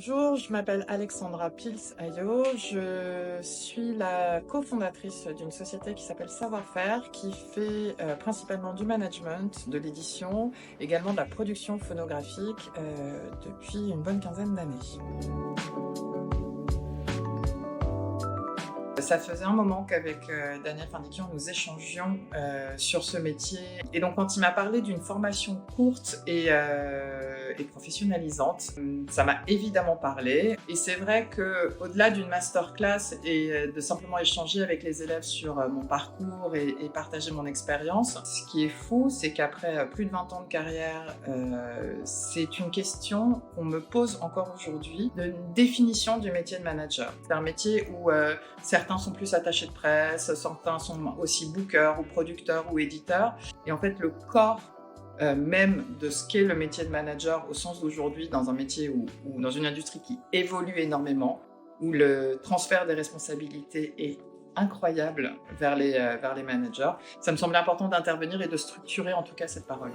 Bonjour, je m'appelle Alexandra Pils-Ayo. Je suis la cofondatrice d'une société qui s'appelle Savoir-Faire, qui fait principalement du management, de l'édition, également de la production phonographique depuis une bonne quinzaine d'années. Ça faisait un moment qu'avec Daniel Findiquian, nous échangions sur ce métier. Et donc, quand il m'a parlé d'une formation courte et professionnalisante, ça m'a évidemment parlé. Et c'est vrai qu'au-delà d'une masterclass et de simplement échanger avec les élèves sur mon parcours et partager mon expérience, ce qui est fou, c'est qu'après plus de 20 ans de carrière, c'est une question qu'on me pose encore aujourd'hui, d'une définition du métier de manager. C'est un métier où certains sont plus attachés de presse, certains sont aussi bookers ou producteurs ou éditeurs. Et en fait, le corps même de ce qu'est le métier de manager au sens d'aujourd'hui, dans un métier ou dans une industrie qui évolue énormément, où le transfert des responsabilités est incroyable vers les managers, ça me semblait important d'intervenir et de structurer en tout cas cette parole.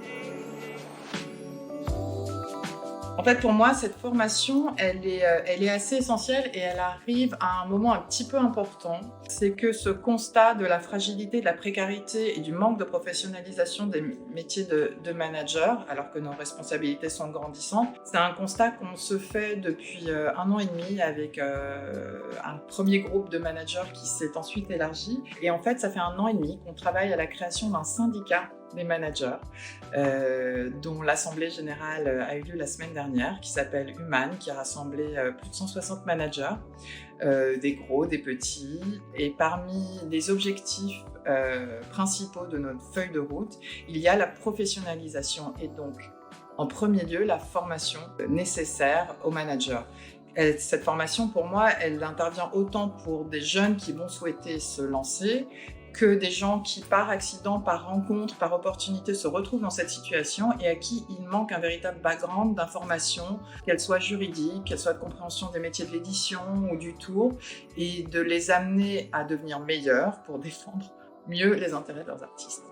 En fait, pour moi, cette formation, elle est assez essentielle et elle arrive à un moment un petit peu important. C'est que ce constat de la fragilité, de la précarité et du manque de professionnalisation des métiers de manager, alors que nos responsabilités sont grandissantes, c'est un constat qu'on se fait depuis 1 an et demi avec un premier groupe de managers qui s'est ensuite élargi. Et en fait, ça fait 1 an et demi qu'on travaille à la création d'un syndicat des managers, dont l'Assemblée générale a eu lieu la semaine dernière, qui s'appelle Human, qui a rassemblé plus de 160 managers, des gros, des petits. Et parmi les objectifs principaux de notre feuille de route, il y a la professionnalisation et donc, en premier lieu, la formation nécessaire aux managers. Cette formation, pour moi, elle intervient autant pour des jeunes qui vont souhaiter se lancer, que des gens qui, par accident, par rencontre, par opportunité, se retrouvent dans cette situation et à qui il manque un véritable background d'information, qu'elle soit juridique, qu'elle soit de compréhension des métiers de l'édition ou du tour, et de les amener à devenir meilleurs pour défendre mieux les intérêts de leurs artistes.